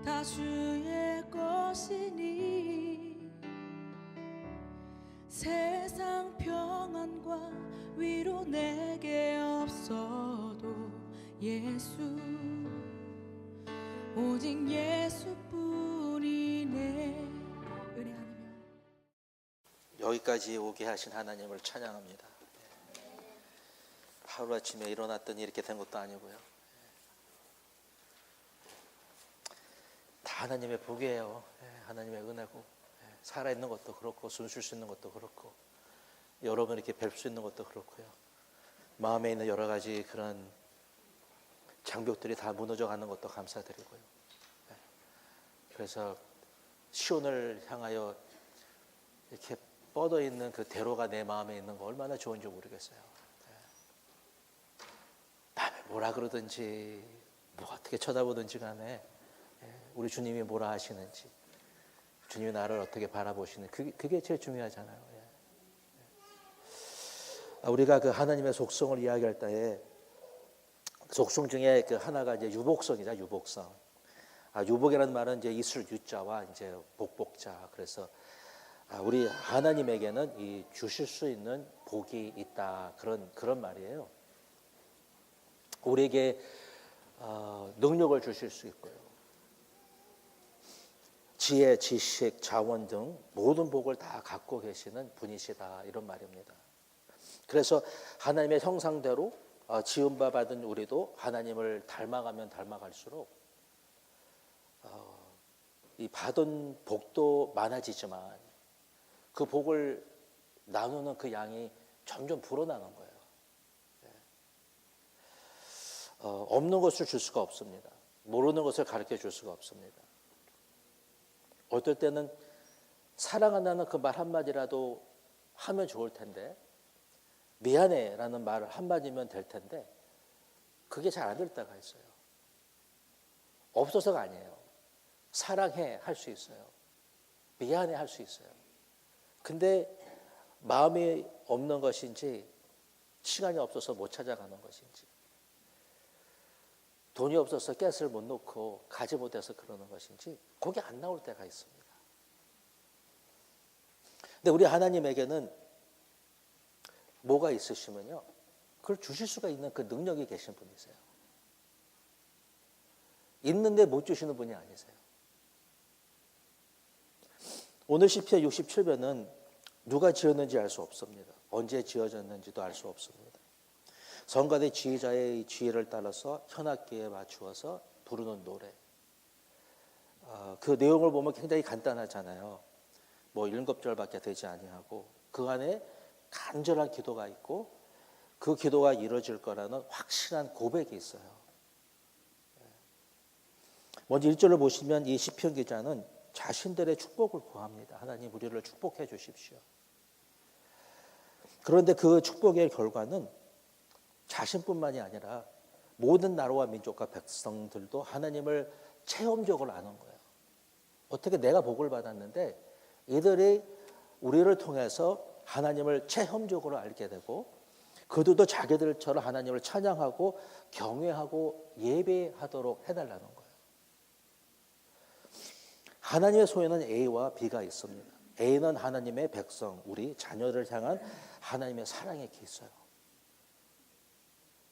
다 주의 것이니 세상 평안과 위로 내게 없어도 예수 오직 예수뿐이네. 은혜하며 여기까지 오게 하신 하나님을 찬양합니다. 하루아침에 일어났더니 이렇게 된 것도 아니고요. 다 하나님의 복이에요. 하나님의 은혜고, 살아있는 것도 그렇고 숨 쉴 수 있는 것도 그렇고 여러분 이렇게 뵐 수 있는 것도 그렇고요. 마음에 있는 여러 가지 그런 장벽들이 다 무너져 가는 것도 감사드리고요. 그래서 시온을 향하여 이렇게 뻗어 있는 그 대로가 내 마음에 있는 거 얼마나 좋은지 모르겠어요. 남이 뭐라 그러든지 뭐 어떻게 쳐다보든지 간에 우리 주님이 뭐라 하시는지, 주님이 나를 어떻게 바라보시는지 그게 제일 중요하잖아요. 우리가 그 하나님의 속성을 이야기할 때에 속성 중에 그 하나가 이제 유복성이다. 유복성. 유복이라는 말은 이제 이슬 유자와 이제 복복자. 그래서 우리 하나님에게는 이 주실 수 있는 복이 있다. 그런 말이에요. 우리에게 능력을 주실 수 있고요. 지혜, 지식, 자원 등 모든 복을 다 갖고 계시는 분이시다. 이런 말입니다. 그래서 하나님의 형상대로 지은 바 받은 우리도 하나님을 닮아가면 닮아갈수록 이 받은 복도 많아지지만 그 복을 나누는 그 양이 점점 불어나는 거예요. 없는 것을 줄 수가 없습니다. 모르는 것을 가르쳐 줄 수가 없습니다. 어떨 때는 사랑한다는 그 말 한마디라도 하면 좋을 텐데, 미안해 라는 말 한마디면 될 텐데 그게 잘 안 될 때가 있어요. 없어서가 아니에요. 사랑해 할 수 있어요. 미안해 할 수 있어요. 근데 마음이 없는 것인지, 시간이 없어서 못 찾아가는 것인지, 돈이 없어서 가스를 못 놓고 가지 못해서 그러는 것인지 그게 안 나올 때가 있습니다. 근데 우리 하나님에게는 뭐가 있으시면요, 그걸 주실 수가 있는 그 능력이 계신 분이세요. 있는데 못 주시는 분이 아니세요. 오늘 시편 67편은 누가 지었는지 알 수 없습니다. 언제 지어졌는지도 알 수 없습니다. 성가대 지휘자의 지혜를 따라서 현악기에 맞추어서 부르는 노래. 그 내용을 보면 굉장히 간단하잖아요. 뭐 7절밖에 되지 아니하고 그 안에 간절한 기도가 있고 그 기도가 이루어질 거라는 확실한 고백이 있어요. 먼저 1절을 보시면 이 시편 기자는 자신들의 축복을 구합니다. 하나님 우리를 축복해 주십시오. 그런데 그 축복의 결과는 자신뿐만이 아니라 모든 나라와 민족과 백성들도 하나님을 체험적으로 아는 거예요. 어떻게 내가 복을 받았는데 이들이 우리를 통해서 하나님을 체험적으로 알게 되고 그들도 자기들처럼 하나님을 찬양하고 경외하고 예배하도록 해달라는 거예요. 하나님의 손에는 A와 B가 있습니다. A는 하나님의 백성, 우리 자녀를 향한 하나님의 사랑에 있어요.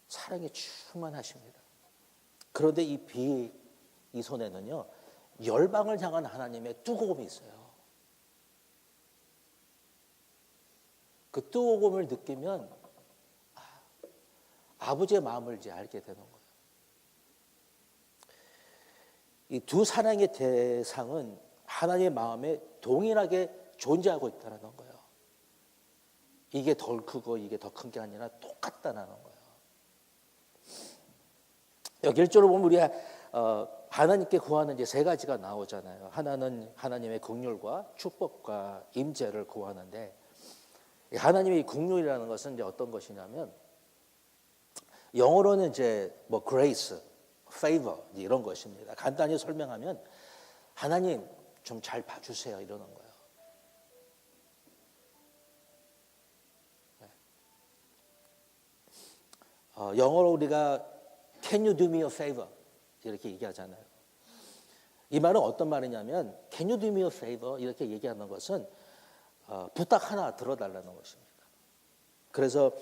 사랑이 충만하십니다. 그런데 이 B, 이 손에는요, 열방을 향한 하나님의 뜨거움이 있어요. 그 뜨거움을 느끼면 아버지의 마음을 이제 알게 되는 거예요. 이 두 사랑의 대상은 하나님의 마음에 동일하게 존재하고 있다는 거예요. 이게 덜 크고 이게 더 큰 게 아니라 똑같다는 거예요. 여기 1절을 보면 우리가 하나님께 구하는 이제 세 가지가 나오잖아요. 하나는 하나님의 긍휼과 축복과 임재를 구하는데, 하나님의 긍휼이라는 것은 이제 어떤 것이냐면, 영어로는 이제 뭐 grace, favor 이런 것입니다. 간단히 설명하면 하나님 좀 잘 봐주세요 이러는 거예요. 영어로 우리가 Can you do me a favor? 이렇게 얘기하잖아요. 이 말은 어떤 말이냐면 Can you do me a favor? 이렇게 얘기하는 것은 부탁 하나 들어달라는 것입니다. 그래서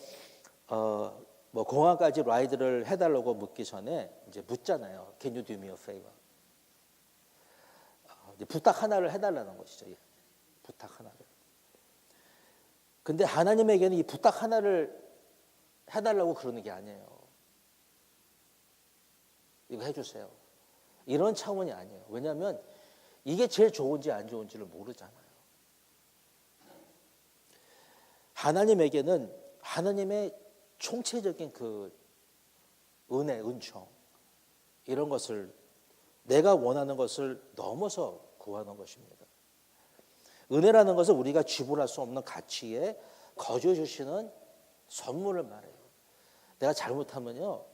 뭐 공항까지 라이드를 해달라고 묻기 전에 이제 묻잖아요. Can you do me a favor? 이제 부탁 하나를 해달라는 것이죠. 부탁 하나를. 근데 하나님에게는 이 부탁 하나를 해달라고 그러는 게 아니에요. 이거 해주세요. 이런 차원이 아니에요. 왜냐하면 이게 제일 좋은지 안 좋은지를 모르잖아요. 하나님에게는 하나님의 총체적인 그 은혜, 은총 이런 것을 내가 원하는 것을 넘어서 구하는 것입니다. 은혜라는 것은 우리가 지불할 수 없는 가치에 거저 주시는 선물을 말해요. 내가 잘못하면요,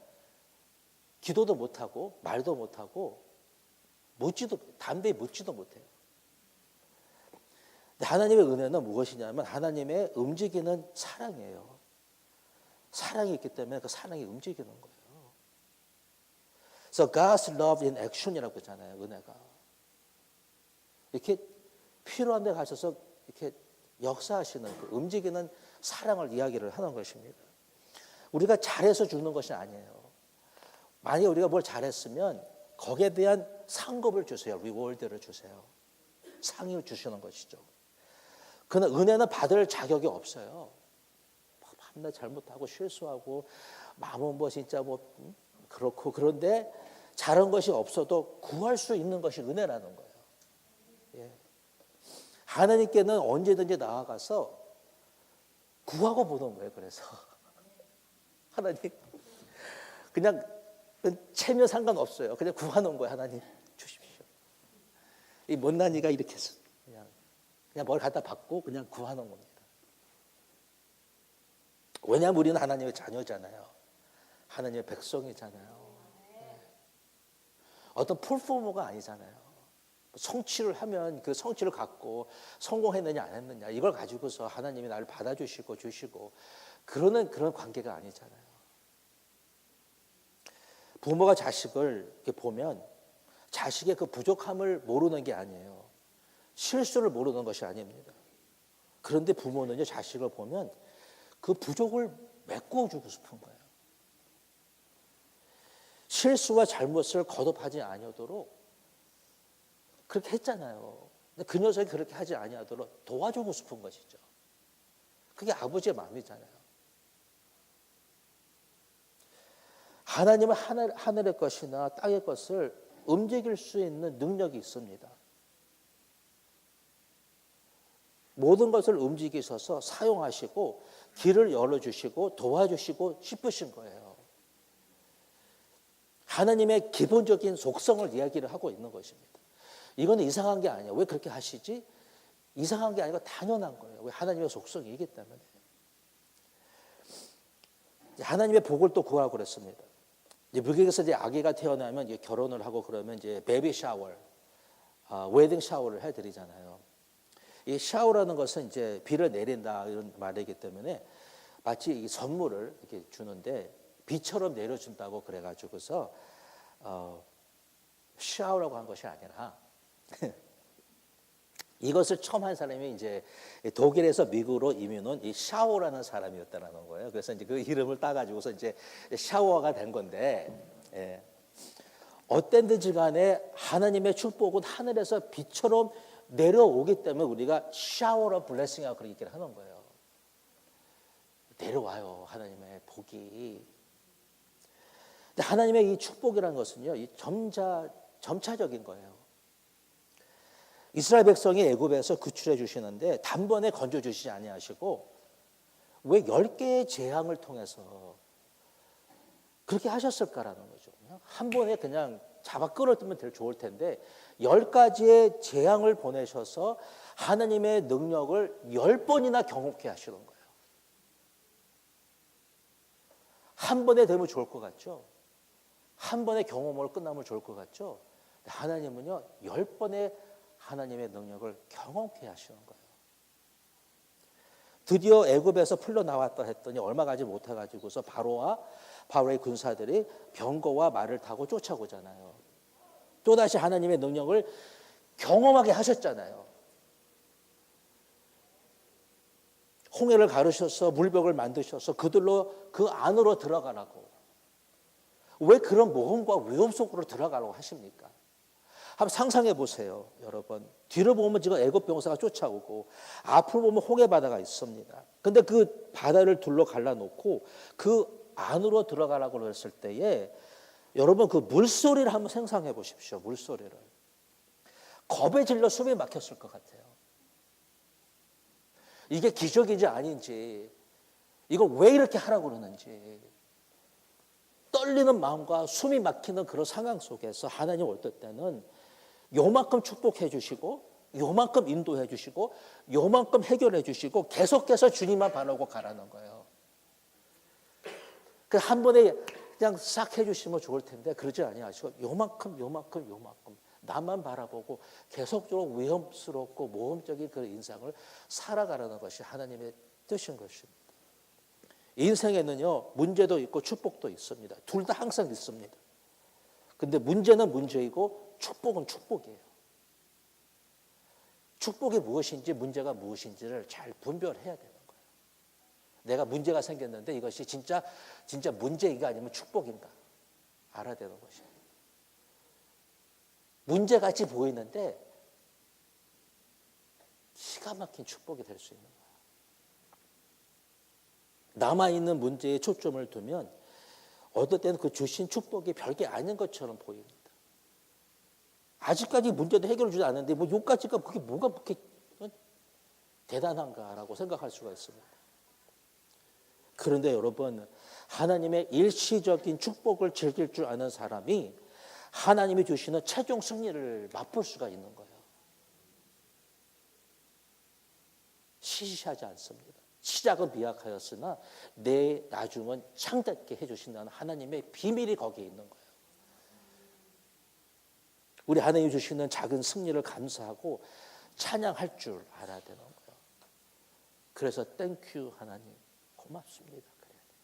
기도도 못하고 말도 못하고 담배에 묻지도 못해요. 근데 하나님의 은혜는 무엇이냐면 하나님의 움직이는 사랑이에요. 사랑이 있기 때문에 그 사랑이 움직이는 거예요. 그래서 God's love in action이라고 하잖아요. 은혜가 이렇게 필요한 데 가셔서 이렇게 역사하시는 그 움직이는 사랑을 이야기를 하는 것입니다. 우리가 잘해서 주는 것이 아니에요. 만약에 우리가 뭘 잘했으면 거기에 대한 상급을 주세요. 리워드를 주세요. 상을 주시는 것이죠. 그러나 은혜는 받을 자격이 없어요. 밤낮 잘못하고 실수하고 마음은 뭐 진짜 뭐 그렇고 그런데 잘한 것이 없어도 구할 수 있는 것이 은혜라는 거예요. 예. 하나님께는 언제든지 나아가서 구하고 보는 거예요. 그래서 하나님 그냥 채면 상관없어요. 그냥 구하는 거예요. 하나님 주십시오. 이 못난이가 이렇게 해서 그냥 뭘 갖다 받고 그냥 구하는 겁니다. 왜냐하면 우리는 하나님의 자녀잖아요. 하나님의 백성이잖아요. 어떤 풀포머가 아니잖아요. 성취를 하면 그 성취를 갖고 성공했느냐 안 했느냐 이걸 가지고서 하나님이 나를 받아주시고 주시고 그런 관계가 아니잖아요. 부모가 자식을 이렇게 보면 자식의 그 부족함을 모르는 게 아니에요. 실수를 모르는 것이 아닙니다. 그런데 부모는요, 자식을 보면 그 부족을 메꿔주고 싶은 거예요. 실수와 잘못을 거듭하지 아니하도록 그렇게 했잖아요. 근데 그 녀석이 그렇게 하지 아니하도록 도와주고 싶은 것이죠. 그게 아버지의 마음이잖아요. 하나님은 하늘의 것이나 땅의 것을 움직일 수 있는 능력이 있습니다. 모든 것을 움직이셔서 사용하시고 길을 열어주시고 도와주시고 싶으신 거예요. 하나님의 기본적인 속성을 이야기를 하고 있는 것입니다. 이건 이상한 게 아니에요. 왜 그렇게 하시지? 이상한 게 아니고 당연한 거예요. 왜? 하나님의 속성이기 때문에. 하나님의 복을 또 구하고 그랬습니다. 이제 미국에서 이제 아기가 태어나면 이제 결혼을 하고 그러면 이제 베이비 샤워, 웨딩 샤워를 해드리잖아요. 이 샤워라는 것은 이제 비를 내린다 이런 말이기 때문에 마치 이 선물을 이렇게 주는데 비처럼 내려준다고 그래가지고서 샤워라고 한 것이 아니라 이것을 처음 한 사람이 이제 독일에서 미국으로 이민 온 이 샤오라는 사람이었다는 거예요. 그래서 이제 그 이름을 따가지고서 이제 샤워가 된 건데, 예. 어땠든지 간에 하나님의 축복은 하늘에서 비처럼 내려오기 때문에 우리가 샤워로 블레싱이라고 그렇게 얘기를 하는 거예요. 내려와요, 하나님의 복이. 근데 하나님의 이 축복이라는 것은요, 이 점차적인 거예요. 이스라엘 백성이 애굽에서 구출해 주시는데 단번에 건져 주시지 아니하시고 왜 10개의 재앙을 통해서 그렇게 하셨을까라는 거죠. 한 번에 그냥 잡아 끌어들면 될 좋을 텐데 10가지의 재앙을 보내셔서 하나님의 능력을 10번이나 경험케 하시는 거예요. 한 번에 되면 좋을 것 같죠? 한 번의 경험으로 끝나면 좋을 것 같죠? 하나님은요 10번의 하나님의 능력을 경험케 하시는 거예요. 드디어 애굽에서 풀려나왔다 했더니 얼마 가지 못해가지고서 바로의 군사들이 병거와 말을 타고 쫓아오잖아요. 또다시 하나님의 능력을 경험하게 하셨잖아요. 홍해를 가르셔서 물벽을 만드셔서 그들로 그 안으로 들어가라고. 왜 그런 모험과 위험 속으로 들어가라고 하십니까? 한번 상상해 보세요, 여러분. 뒤로 보면 지금 애굽 병사가 쫓아오고 앞으로 보면 홍해 바다가 있습니다. 근데 그 바다를 둘러 갈라놓고 그 안으로 들어가라고 했을 때에 여러분 그 물소리를 한번 상상해 보십시오. 물소리를. 겁에 질려 숨이 막혔을 것 같아요. 이게 기적인지 아닌지, 이걸 왜 이렇게 하라고 그러는지 떨리는 마음과 숨이 막히는 그런 상황 속에서 하나님 어떨 때는 요만큼 축복해 주시고 요만큼 인도해 주시고 요만큼 해결해 주시고 계속해서 주님만 바라고 가라는 거예요. 그 한 번에 그냥 싹 해주시면 좋을 텐데 그러지 아니하시고 요만큼 나만 바라보고 계속적으로 위험스럽고 모험적인 그 인생을 살아가라는 것이 하나님의 뜻인 것입니다. 인생에는요 문제도 있고 축복도 있습니다. 둘 다 항상 있습니다. 근데 문제는 문제이고 축복은 축복이에요. 축복이 무엇인지 문제가 무엇인지를 잘 분별해야 되는 거예요. 내가 문제가 생겼는데 이것이 진짜 문제인가 아니면 축복인가 알아야 되는 것이에요. 문제같이 보이는데 기가 막힌 축복이 될 수 있는 거예요. 남아있는 문제에 초점을 두면 어떨 때는 그 주신 축복이 별게 아닌 것처럼 보입니다. 아직까지 문제도 해결을 주지 않았는데 뭐 요까지가 그게 뭐가 그렇게 대단한가라고 생각할 수가 있습니다. 그런데 여러분 하나님의 일시적인 축복을 즐길 줄 아는 사람이 하나님이 주시는 최종 승리를 맛볼 수가 있는 거예요. 시시하지 않습니다. 시작은 미약하였으나 내 나중은 창답게 해주신다는 하나님의 비밀이 거기에 있는 거예요. 우리 하나님이 주시는 작은 승리를 감사하고 찬양할 줄 알아야 되는 거예요. 그래서 땡큐 하나님 고맙습니다. 그래야 돼요.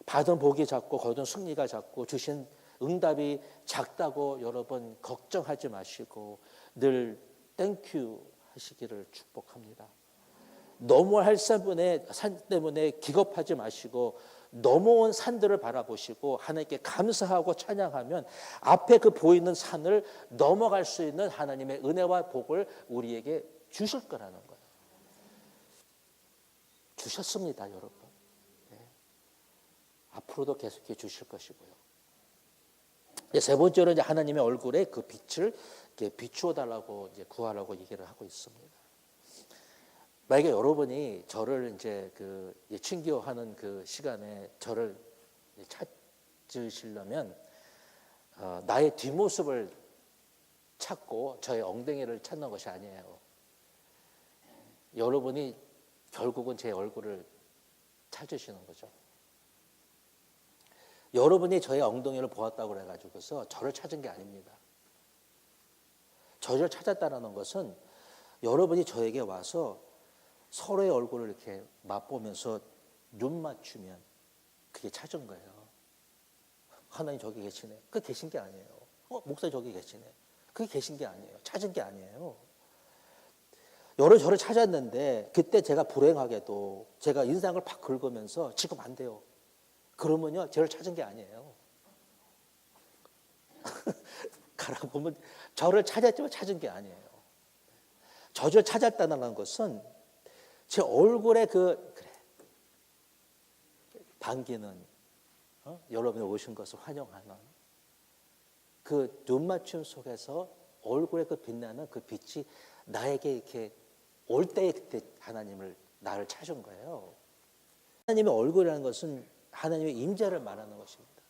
받은 복이 작고 거둔 승리가 작고 주신 응답이 작다고 여러분 걱정하지 마시고 늘 땡큐 하시기를 축복합니다. 넘어야 산 때문에 기겁하지 마시고 넘어온 산들을 바라보시고 하나님께 감사하고 찬양하면 앞에 그 보이는 산을 넘어갈 수 있는 하나님의 은혜와 복을 우리에게 주실 거라는 거예요. 주셨습니다, 여러분. 네. 앞으로도 계속해 주실 것이고요. 세 번째로 이제 하나님의 얼굴에 그 빛을 비추어 달라고 이제 구하라고 얘기를 하고 있습니다. 만약에 여러분이 저를 이제 그 친교하는 그 시간에 저를 찾으시려면 나의 뒷모습을 찾고 저의 엉덩이를 찾는 것이 아니에요. 여러분이 결국은 제 얼굴을 찾으시는 거죠. 여러분이 저의 엉덩이를 보았다고 해가지고서 저를 찾은 게 아닙니다. 저를 찾았다는 것은 여러분이 저에게 와서 서로의 얼굴을 이렇게 맛보면서 눈 맞추면 그게 찾은 거예요. 하나님 저기 계시네. 그게 계신 게 아니에요. 목사님 저기 계시네. 그게 계신 게 아니에요. 찾은 게 아니에요. 여러 저를 찾았는데 그때 제가 불행하게도 제가 인상을 팍 긁으면서 지금 안 돼요. 그러면요 저를 찾은 게 아니에요. 가라고 보면 저를 찾았지만 찾은 게 아니에요. 저를 찾았다는 것은 제 얼굴에 반기는 여러분이 오신 것을 환영하는 그 눈맞춤 속에서 얼굴에 그 빛나는 그 빛이 나에게 이렇게 올 때에 그때 나를 찾은 거예요. 하나님의 얼굴이라는 것은 하나님의 임재를 말하는 것입니다.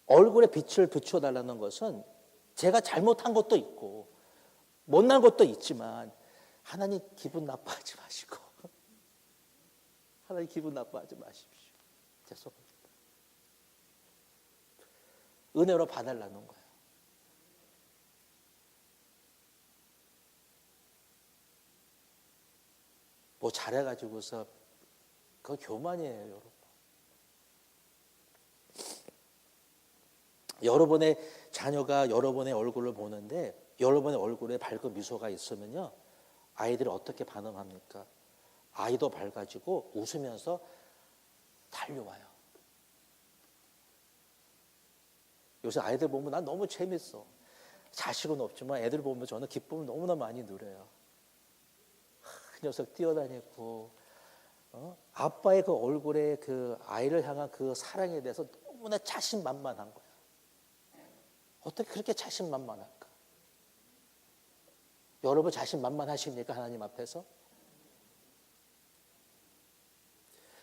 얼굴에 빛을 비춰달라는 것은 제가 잘못한 것도 있고 못난 것도 있지만 하나님 기분 나빠하지 마시고 하나님 기분 나빠하지 마십시오. 죄송합니다. 은혜로 봐달라는 거예요. 뭐 잘해가지고서 그거 교만이에요, 여러분. 여러분의 자녀가 여러분의 얼굴을 보는데 여러분의 얼굴에 밝은 미소가 있으면요, 아이들이 어떻게 반응합니까? 아이도 밝아지고 웃으면서 달려와요. 요새 아이들 보면 난 너무 재밌어. 자식은 없지만 애들 보면 저는 기쁨을 너무나 많이 누려요. 그 녀석 뛰어다니고, 아빠의 그 얼굴에 그 아이를 향한 그 사랑에 대해서 너무나 자신만만한 거야. 어떻게 그렇게 자신만만할까? 여러분 자신만만하십니까? 하나님 앞에서?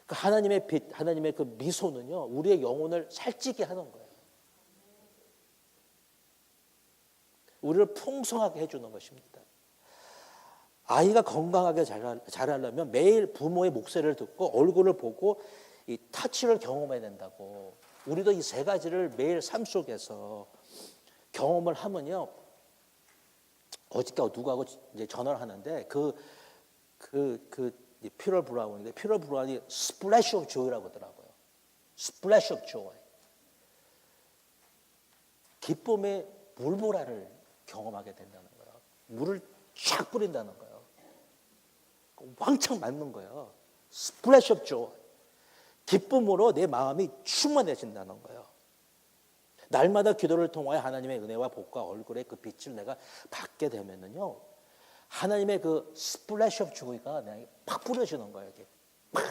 그 하나님의 빛, 하나님의 그 미소는요, 우리의 영혼을 살찌게 하는 거예요. 우리를 풍성하게 해주는 것입니다. 아이가 건강하게 자라려면 매일 부모의 목소리를 듣고 얼굴을 보고 이 터치를 경험해야 된다고. 우리도 이 세 가지를 매일 삶 속에서 경험을 하면요. 어저께 누구하고 이제 전화를 하는데 피럴 브라운인데 피럴 브라운이 스플래시 오브 조이라고 하더라고요. 스플래시 오브 조이. 기쁨의 물보라를 경험하게 된다는 거예요. 물을 쫙 뿌린다는 거예요. 왕창 맞는 거예요. 스플래시 오브 조이. 기쁨으로 내 마음이 충만해진다는 거예요. 날마다 기도를 통하여 하나님의 은혜와 복과 얼굴의 그 빛을 내가 받게 되면은요, 하나님의 그 스플래시 오브 조이가 내가 팍 뿌려지는 거예요. 이게 팍.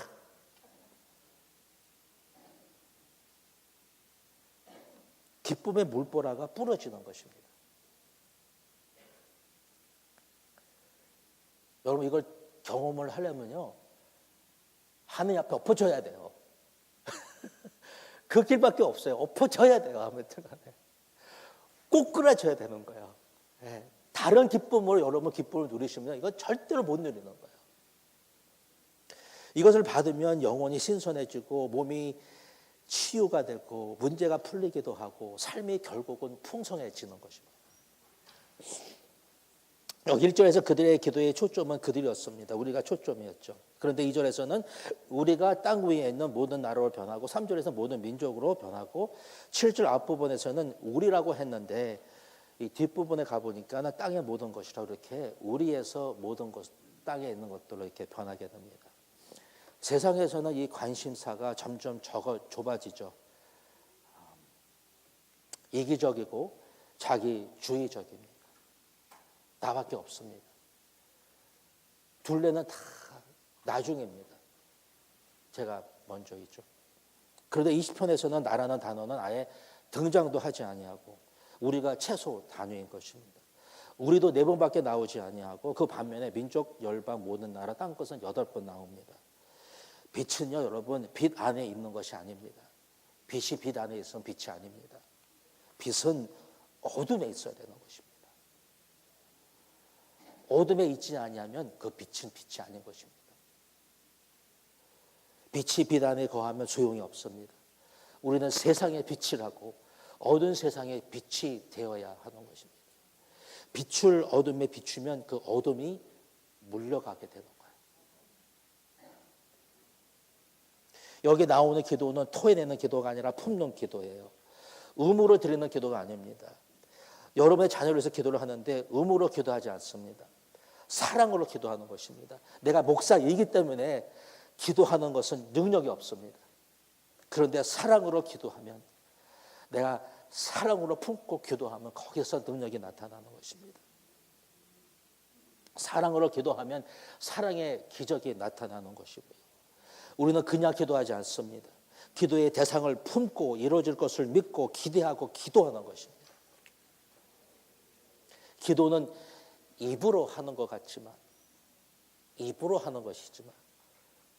기쁨의 물보라가 뿌려지는 것입니다. 여러분 이걸 경험을 하려면요, 하느님 앞에 엎어져야 돼요. 그 길밖에 없어요. 엎어져야 돼요. 아무튼 간에 꼭 끌어져야 되는 거예요. 네. 다른 기쁨으로 여러분 기쁨을 누리시면 이건 절대로 못 누리는 거예요. 이것을 받으면 영혼이 신선해지고 몸이 치유가 되고 문제가 풀리기도 하고 삶이 결국은 풍성해지는 것입니다. 여기 1절에서 그들의 기도의 초점은 그들이었습니다. 우리가 초점이었죠. 그런데 2절에서는 우리가 땅 위에 있는 모든 나라로 변하고 3절에서 모든 민족으로 변하고 7절 앞부분에서는 우리라고 했는데 이 뒷부분에 가보니까 땅의 모든 것이라고 이렇게 우리에서 모든 것, 땅에 있는 것들로 이렇게 변하게 됩니다. 세상에서는 이 관심사가 점점 좁아지죠. 이기적이고 자기주의적입니다. 나밖에 없습니다. 둘레는 다 나중입니다. 제가 먼저이죠. 그런데 20편에서는 나라는 단어는 아예 등장도 하지 아니하고 우리가 최소 단위인 것입니다. 우리도 4번밖에 나오지 아니하고 그 반면에 민족, 열방, 모든 나라, 땅끝은 8번 나옵니다. 빛은요, 여러분, 빛 안에 있는 것이 아닙니다. 빛이 빛 안에 있으면 빛이 아닙니다. 빛은 어둠에 있어야 되는 것입니다. 어둠에 있지 아니하면 그 빛은 빛이 아닌 것입니다. 빛이 빛 안에 거하면 소용이 없습니다. 우리는 세상의 빛이라고 어두운 세상의 빛이 되어야 하는 것입니다. 빛을 어둠에 비추면 그 어둠이 물려가게 되는 거예요. 여기 나오는 기도는 토해내는 기도가 아니라 품는 기도예요. 의무로 드리는 기도가 아닙니다. 여러분의 자녀를 위해서 기도를 하는데 의무로 기도하지 않습니다. 사랑으로 기도하는 것입니다. 내가 목사이기 때문에 기도하는 것은 능력이 없습니다. 그런데 사랑으로 기도하면, 내가 사랑으로 품고 기도하면 거기서 능력이 나타나는 것입니다. 사랑으로 기도하면 사랑의 기적이 나타나는 것이고요. 우리는 그냥 기도하지 않습니다. 기도의 대상을 품고 이루어질 것을 믿고 기대하고 기도하는 것입니다. 기도는 입으로 하는 것 같지만, 입으로 하는 것이지만,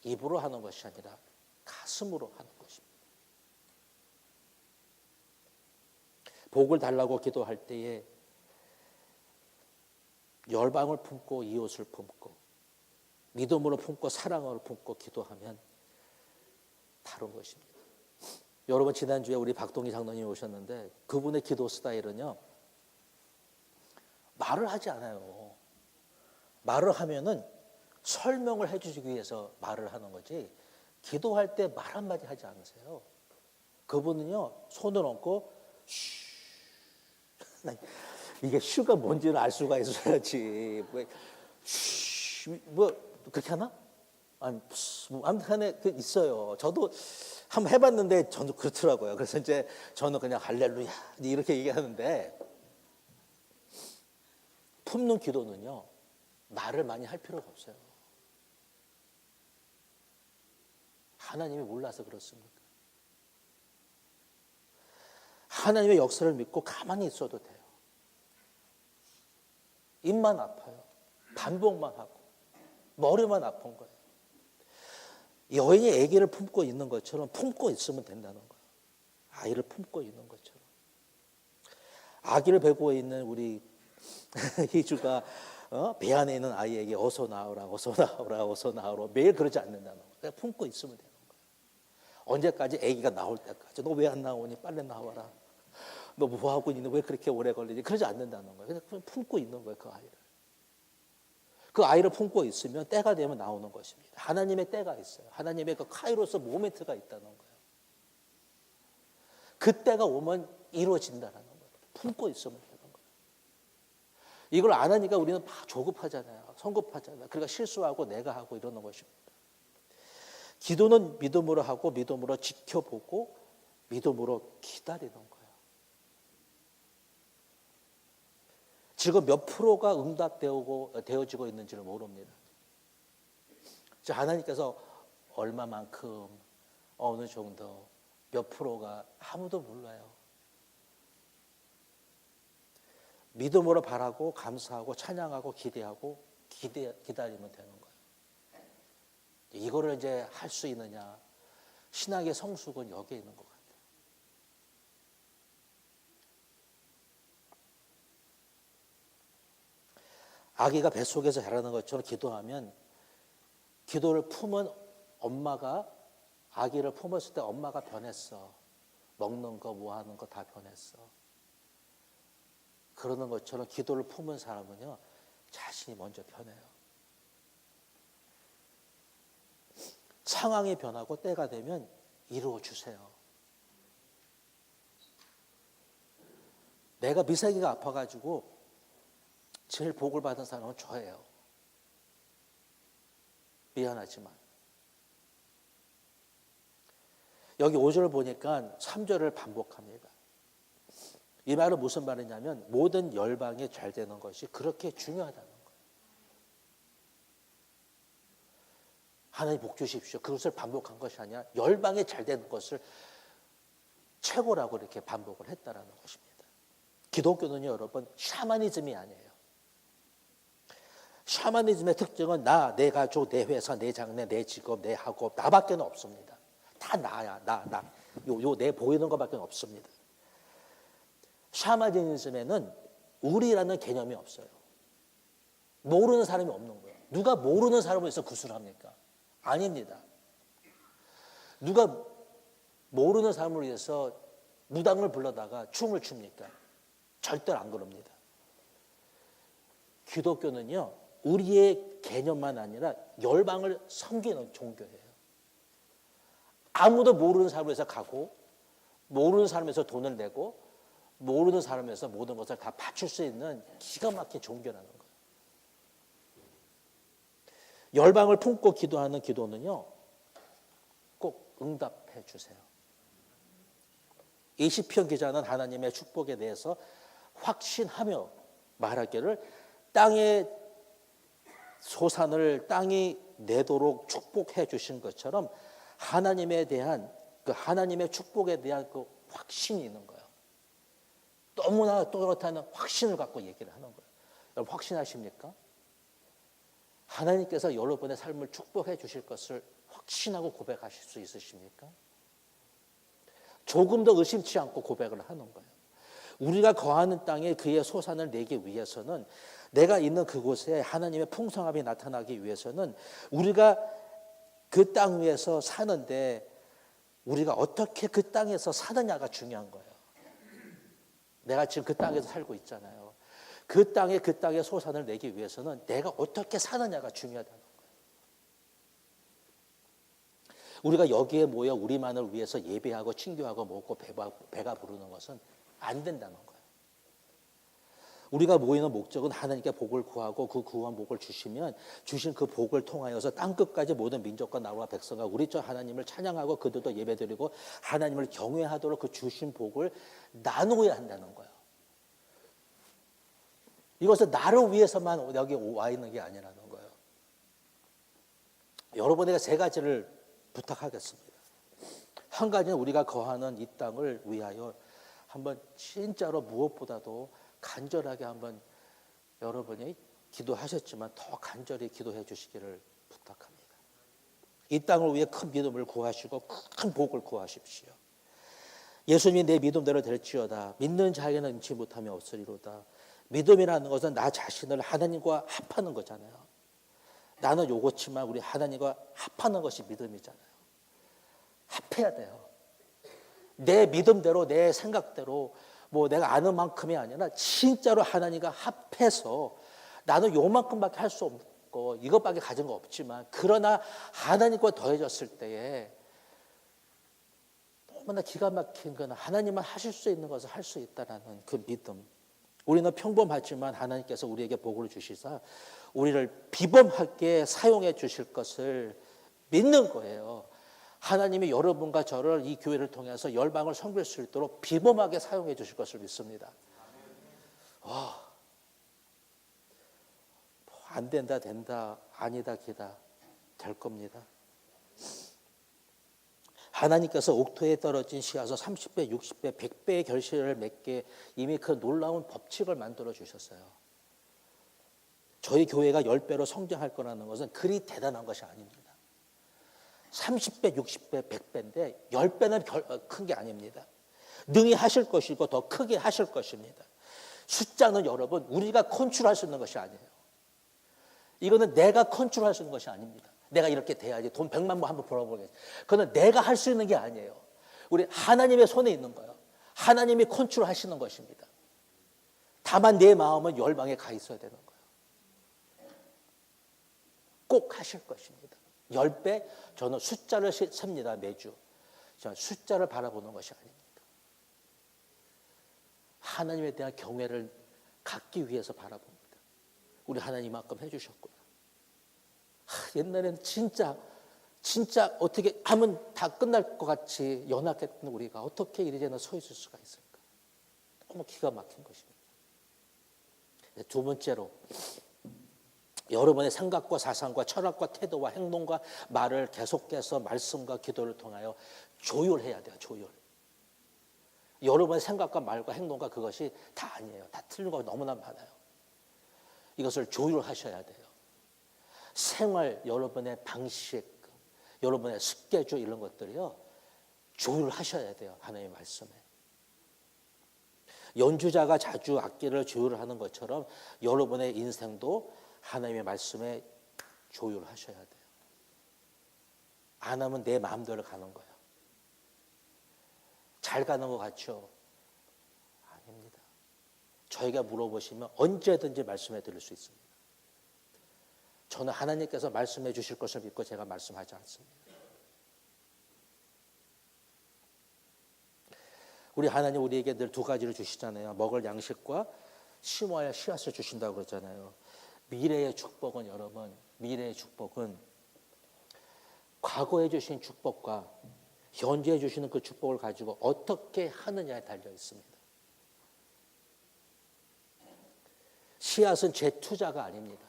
입으로 하는 것이 아니라 가슴으로 하는 것입니다. 복을 달라고 기도할 때에 열방을 품고 이웃을 품고 믿음으로 품고 사랑을 품고 기도하면 다른 것입니다. 여러분, 지난주에 우리 박동희 장로님이 오셨는데 그분의 기도 스타일은요, 말을 하지 않아요. 말을 하면은 설명을 해주시기 위해서 말을 하는 거지, 기도할 때 말 한마디 하지 않으세요. 그분은요, 손을 얹고 이게 슈가 뭔지를 알 수가 있어야지. 뭐 그렇게 하나? 아니, 뭐 아무튼 그 있어요. 저도 한번 해봤는데 저도 그렇더라고요. 그래서 이제 저는 그냥 할렐루야 이렇게 얘기하는데, 품는 기도는요 말을 많이 할 필요가 없어요. 하나님이 몰라서 그렇습니까? 하나님의 역사를 믿고 가만히 있어도 돼요. 입만 아파요. 반복만 하고 머리만 아픈 거예요. 여인이 아기를 품고 있는 것처럼 품고 있으면 된다는 거예요. 아이를 품고 있는 것처럼. 아기를 배고 있는 우리 희주가 배 안에 있는 아이에게 어서 나오라, 어서 나오라, 어서 나오라 매일 그러지 않는다는 거예요. 그냥 품고 있으면 되는 거예요. 언제까지? 아기가 나올 때까지. 너 왜 안 나오니? 빨리 나와라. 너 뭐 하고 있니? 왜 그렇게 오래 걸리니? 그러지 않는다는 거예요. 그냥 품고 있는 거예요, 그 아이를. 그 아이를 품고 있으면 때가 되면 나오는 것입니다. 하나님의 때가 있어요. 하나님의 그 카이로스 모멘트가 있다는 거예요. 그 때가 오면 이루어진다는 거예요. 품고 있으면 되는 거예요. 이걸 안 하니까 우리는 막 조급하잖아요. 성급하잖아요. 그러니까 실수하고 내가 하고 이러는 것입니다. 기도는 믿음으로 하고 믿음으로 지켜보고 믿음으로 기다리는 거예요. 지금 몇 프로가 응답되어지고 있는지를 모릅니다. 하나님께서 얼마만큼, 어느 정도, 몇 프로가 아무도 몰라요. 믿음으로 바라고 감사하고 찬양하고 기대하고 기다리면 되는 거예요. 이거를 이제 할 수 있느냐? 신학의 성숙은 여기에 있는 것 같아요. 아기가 뱃속에서 자라는 것처럼 기도하면, 기도를 품은 엄마가, 아기를 품었을 때 엄마가 변했어. 먹는 거 뭐 하는 거 다 변했어. 그러는 것처럼 기도를 품은 사람은요 자신이 먼저 변해요. 상황이 변하고 때가 되면 이루어 주세요. 내가 미사기가 아파가지고 제일 복을 받은 사람은 저예요. 미안하지만. 여기 5절을 보니까 3절을 반복합니다. 이 말은 무슨 말이냐면 모든 열방이 잘 되는 것이 그렇게 중요하다는 거예요. 하나님 복 주십시오. 그것을 반복한 것이 아니라 열방이 잘 되는 것을 최고라고 이렇게 반복을 했다라는 것입니다. 기독교는요, 여러분, 샤머니즘이 아니에요. 샤머니즘의 특징은 나, 내 가족, 내 회사, 내 장래, 내 직업, 내 학업, 나밖에 없습니다. 다 나야, 나. 요 내 보이는 것밖에 없습니다. 샤머니즘에는 우리라는 개념이 없어요. 모르는 사람이 없는 거예요. 누가 모르는 사람을 위해서 구슬을 합니까? 아닙니다. 누가 모르는 사람을 위해서 무당을 불러다가 춤을 춥니까? 절대로 안 그럽니다. 기독교는요, 우리의 개념만 아니라 열방을 섬기는 종교예요. 아무도 모르는 사람을 위해서 가고, 모르는 사람을 위해서 돈을 내고, 모르는 사람을 위해서 모든 것을 다 바칠 수 있는 기가 막힌 종교라는 거예요. 열방을 품고 기도하는 기도는요, 꼭 응답해 주세요. 이 시편 기자는 하나님의 축복에 대해서 확신하며 말하기를 땅의 소산을 땅이 내도록 축복해 주신 것처럼 하나님에 대한 그 하나님의 축복에 대한 그 확신이 있는 거예요. 너무나 또렷한 확신을 갖고 얘기를 하는 거예요. 여러분 확신하십니까? 하나님께서 여러분의 삶을 축복해 주실 것을 확신하고 고백하실 수 있으십니까? 조금 더 의심치 않고 고백을 하는 거예요. 우리가 거하는 땅에 그의 소산을 내기 위해서는, 내가 있는 그곳에 하나님의 풍성함이 나타나기 위해서는 우리가 그 땅 위에서 사는데 우리가 어떻게 그 땅에서 사느냐가 중요한 거예요. 내가 지금 그 땅에서 살고 있잖아요. 그 땅의 소산을 내기 위해서는 내가 어떻게 사느냐가 중요하다는 거예요. 우리가 여기에 모여 우리만을 위해서 예배하고 친교하고 먹고 배가 부르는 것은 안 된다는 거예요. 우리가 모이는 목적은 하나님께 복을 구하고 그 구한 복을 주시면 주신 그 복을 통하여서 땅끝까지 모든 민족과 나라와 백성과 우리 저 하나님을 찬양하고 그들도 예배드리고 하나님을 경외하도록 그 주신 복을 나누어야 한다는 거예요. 이것은 나를 위해서만 여기 와 있는 게 아니라는 거예요. 여러분에게 세 가지를 부탁하겠습니다. 한 가지는 우리가 거하는 이 땅을 위하여 한번 진짜로 무엇보다도 간절하게 한번 여러분이 기도하셨지만 더 간절히 기도해 주시기를 부탁합니다. 이 땅을 위해 큰 믿음을 구하시고 큰 복을 구하십시오. 예수님이 내 믿음대로 될지어다. 믿는 자에게는 음치 못함이 없으리로다. 믿음이라는 것은 나 자신을 하나님과 합하는 거잖아요. 나는 요렇지만 우리 하나님과 합하는 것이 믿음이잖아요. 합해야 돼요. 내 믿음대로 내 생각대로 뭐 내가 아는 만큼이 아니라 진짜로 하나님과 합해서 나는 요만큼밖에 할 수 없고 이것밖에 가진 거 없지만 그러나 하나님과 더해졌을 때에 너무나 기가 막힌 건 하나님만 하실 수 있는 것을 할 수 있다는 그 믿음. 우리는 평범하지만 하나님께서 우리에게 복을 주시사 우리를 비범하게 사용해 주실 것을 믿는 거예요. 하나님이 여러분과 저를 이 교회를 통해서 열방을 섬길 수 있도록 비범하게 사용해 주실 것을 믿습니다. 안 된다 된다 아니다 기다 될 겁니다. 하나님께서 옥토에 떨어진 씨앗을 30배, 60배, 100배의 결실을 맺게 이미 그 놀라운 법칙을 만들어 주셨어요. 저희 교회가 10배로 성장할 거라는 것은 그리 대단한 것이 아닙니다. 30배, 60배, 100배인데 10배는 큰 게 아닙니다. 능히 하실 것이고 더 크게 하실 것입니다. 숫자는 여러분 우리가 컨트롤할 수 있는 것이 아니에요. 이거는 내가 컨트롤할 수 있는 것이 아닙니다. 내가 이렇게 돼야지 돈 100만 번 한번 벌어보겠지. 그거는 내가 할 수 있는 게 아니에요. 우리 하나님의 손에 있는 거예요. 하나님이 컨트롤 하시는 것입니다. 다만 내 마음은 열방에 가 있어야 되는 거예요. 꼭 하실 것입니다. 10배 저는 숫자를 셉니다. 매주. 저는 숫자를 바라보는 것이 아닙니다. 하나님에 대한 경외를 갖기 위해서 바라봅니다. 우리 하나님만큼 해주셨구나. 옛날에는 진짜 어떻게 하면 다 끝날 것 같이 연약했던 우리가 어떻게 이제는 서 있을 수가 있을까? 너무 기가 막힌 것입니다. 두 번째로 여러분의 생각과 사상과 철학과 태도와 행동과 말을 계속해서 말씀과 기도를 통하여 조율해야 돼요. 조율. 여러분의 생각과 말과 행동과 그것이 다 아니에요. 다 틀린 거 너무나 많아요. 이것을 조율하셔야 돼요. 생활, 여러분의 방식, 여러분의 스케줄 이런 것들이요. 조율하셔야 돼요. 하나님의 말씀에. 연주자가 자주 악기를 조율하는 것처럼 여러분의 인생도 하나님의 말씀에 조율하셔야 돼요. 안 하면 내 마음대로 가는 거예요. 잘 가는 것 같죠? 아닙니다. 저희가 물어보시면 언제든지 말씀해 드릴 수 있습니다. 저는 하나님께서 말씀해 주실 것을 믿고 제가 말씀하지 않습니다. 우리 하나님 우리에게 늘 두 가지를 주시잖아요. 먹을 양식과 심어야 씨앗을 주신다고 그러잖아요. 미래의 축복은 여러분, 미래의 축복은 과거에 주신 축복과 현재에 주시는 그 축복을 가지고 어떻게 하느냐에 달려 있습니다. 씨앗은 제 투자가 아닙니다.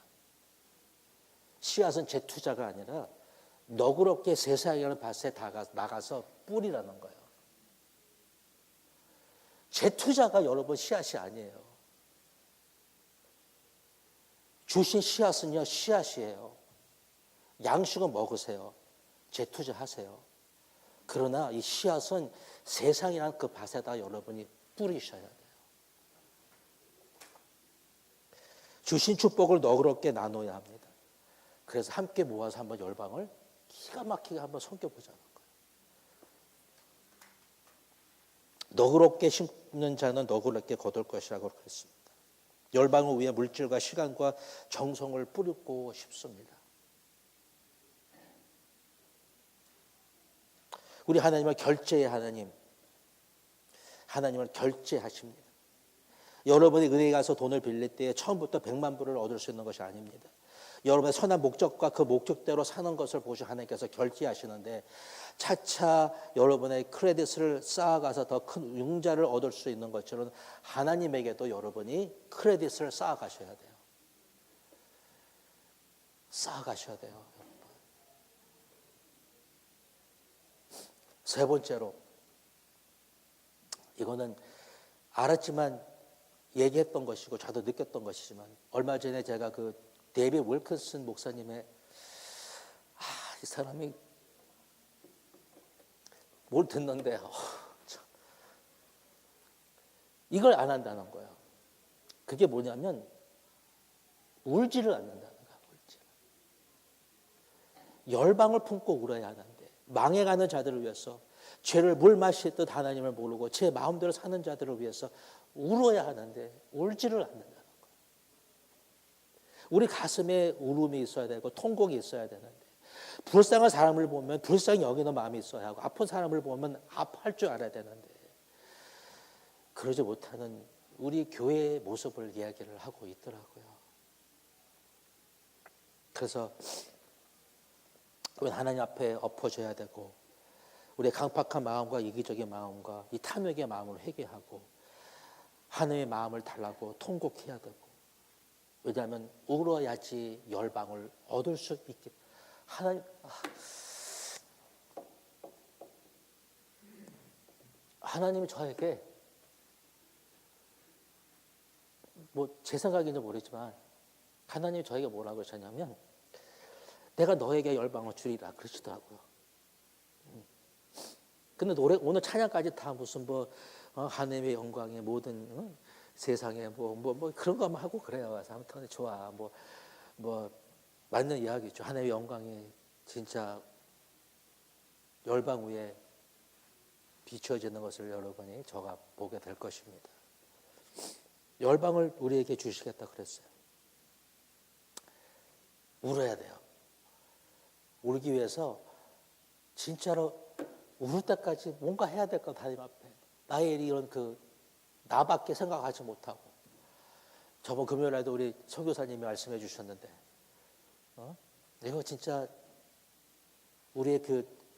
씨앗은 제 투자가 아니라 너그럽게 세상이라는 밭에 나가서 뿌리라는 거예요. 제 투자가 여러분 씨앗이 아니에요. 주신 씨앗은요, 씨앗이에요. 양식은 먹으세요. 재투자하세요. 그러나 이 씨앗은 세상이란 그 밭에다 여러분이 뿌리셔야 돼요. 주신 축복을 너그럽게 나눠야 합니다. 그래서 함께 모아서 한번 열방을 기가 막히게 한번 섬겨보자는 거예요. 너그럽게 심는 자는 너그럽게 거둘 것이라고 그랬습니다. 열방을 위해 물질과 시간과 정성을 뿌리고 싶습니다. 우리 하나님은 결제의 하나님, 하나님을 결제하십니다. 여러분이 은행에 가서 돈을 빌릴 때 처음부터 100만 불을 얻을 수 있는 것이 아닙니다. 여러분의 선한 목적과 그 목적대로 사는 것을 보시 하나님께서 결제하시는데 차차 여러분의 크레딧을 쌓아가서 더 큰 융자를 얻을 수 있는 것처럼 하나님에게도 여러분이 크레딧을 쌓아가셔야 돼요. 쌓아가셔야 돼요. 세 번째로, 이거는 알았지만 얘기했던 것이고 저도 느꼈던 것이지만, 얼마 전에 제가 그 데이빗 윌킨슨 목사님의 이 사람이 뭘 듣는데 이걸 안 한다는 거예요. 그게 뭐냐면 울지를 않는다는 거야. 울지. 열방을 품고 울어야 하는데, 망해가는 자들을 위해서, 죄를 물 마시듯 하나님을 모르고 제 마음대로 사는 자들을 위해서 울어야 하는데 울지를 않는다는 거예요. 우리 가슴에 울음이 있어야 되고 통곡이 있어야 되는데, 불쌍한 사람을 보면 불쌍히 여기는 마음이 있어야 하고, 아픈 사람을 보면 아파할 줄 알아야 되는데 그러지 못하는 우리 교회의 모습을 이야기를 하고 있더라고요. 그래서 우리 하나님 앞에 엎어져야 되고, 우리의 강팍한 마음과 이기적인 마음과 이 탐욕의 마음을 회개하고 하나님의 마음을 달라고 통곡해야 되고, 왜냐하면 울어야지 열방을 얻을 수 있게. 하나님이 저에게, 뭐 제 생각인지 모르지만 하나님이 저에게 뭐라고 하셨냐면, 내가 너에게 열방을 주리라 그러시더라고요. 근데 오늘 찬양까지 다 무슨 하나님의 영광의 모든 세상에 뭐 그런 거만 하고 그래요. 아무튼 좋아. 뭐 맞는 이야기죠. 하나님의 영광이 진짜 열방 위에 비추어지는 것을 여러분이 저가 보게 될 것입니다. 열방을 우리에게 주시겠다 그랬어요. 울어야 돼요. 울기 위해서 진짜로 울을 때까지 뭔가 해야 될 것, 하나님 앞에. 나의 이런 나밖에 생각하지 못하고. 저번 금요일에도 우리 선교사님이 말씀해 주셨는데, 이거 진짜 우리의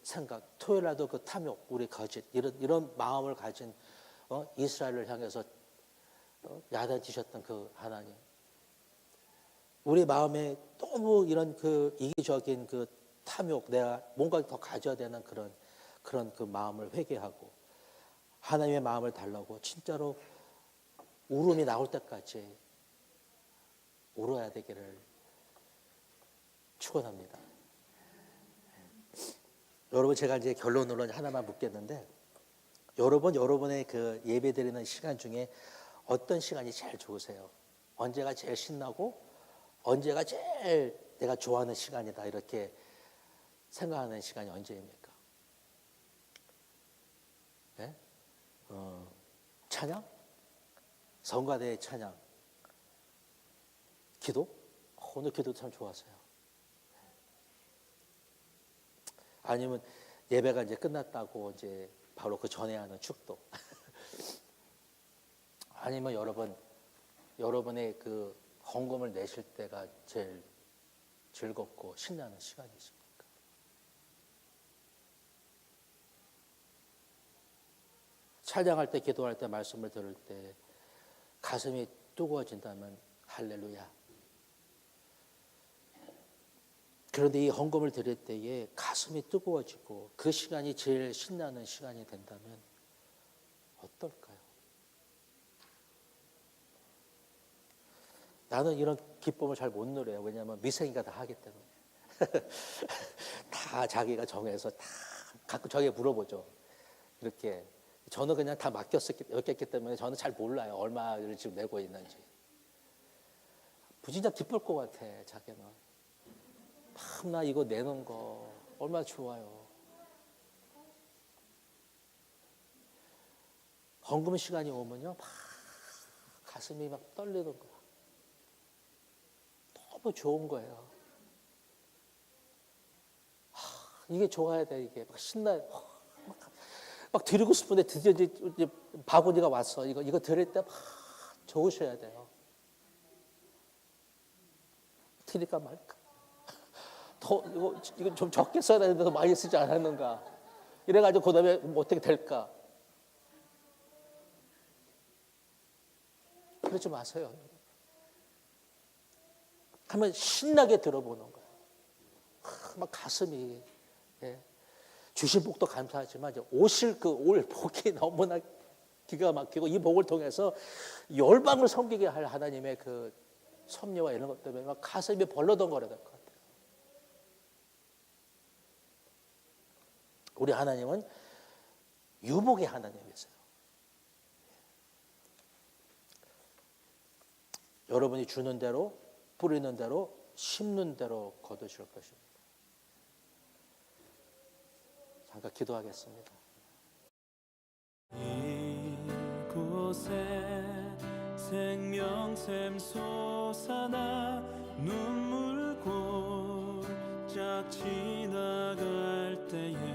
생각, 토요일에도 탐욕, 우리 거짓, 이런 마음을 가진 이스라엘을 향해서 야단치셨던 그 하나님. 우리 마음에 너무 이런 이기적인 탐욕, 내가 뭔가 더 가져야 되는 그런 마음을 회개하고 하나님의 마음을 달라고 진짜로 울음이 나올 때까지 울어야 되기를 축원합니다. 여러분, 제가 이제 결론으로 하나만 묻겠는데, 여러분의 예배 드리는 시간 중에 어떤 시간이 제일 좋으세요? 언제가 제일 신나고 언제가 제일 내가 좋아하는 시간이다, 이렇게 생각하는 시간이 언제입니까? 네? 찬양? 성가대의 찬양? 기도? 오늘 기도 참 좋았어요. 아니면 예배가 이제 끝났다고 이제 바로 그 전에 하는 축도. 아니면 여러분의 헌금을 내실 때가 제일 즐겁고 신나는 시간이십니까? 찬양할 때, 기도할 때, 말씀을 들을 때 가슴이 뜨거워진다면 할렐루야. 그런데 이 헌금을 드릴 때에 가슴이 뜨거워지고 그 시간이 제일 신나는 시간이 된다면 어떨까요? 나는 이런 기쁨을 잘 못 누려요. 왜냐하면 미생이가 다 하기 때문에. 다 자기가 정해서 다 가끔 저에게 물어보죠. 이렇게. 저는 그냥 다 맡겼기 때문에 저는 잘 몰라요. 얼마를 지금 내고 있는지. 진짜 기쁠 것 같아, 자기는. 나 이거 내는 거 얼마나 좋아요. 헌금 시간이 오면요, 막 가슴이 막 떨리는 거야. 너무 좋은 거예요. 이게 좋아야 돼, 이게. 막 신나요. 막 드리고 싶은데 드디어 이제 바구니가 왔어. 이거 드릴 때 막 적으셔야 돼요. 드릴까 말까. 더 이거 좀 적게 써야 되는데 더 많이 쓰지 않았는가. 이래가지고 그다음에 뭐 어떻게 될까. 그러지 마세요. 하면 신나게 들어보는 거예요. 막 가슴이. 예. 주신 복도 감사하지만 이제 오실 그 올 복이 너무나 기가 막히고 이 복을 통해서 열방을 섬기게 할 하나님의 그 섭리와 이런 것 때문에 막 가슴이 벌러덩거려야 될 것 같아요. 우리 하나님은 유복의 하나님이세요. 여러분이 주는 대로 뿌리는 대로 심는 대로 거두실 것입니다. 잠깐 기도하겠습니다. 이곳에 생명샘 솟아나 눈물 골짝 지나갈 때에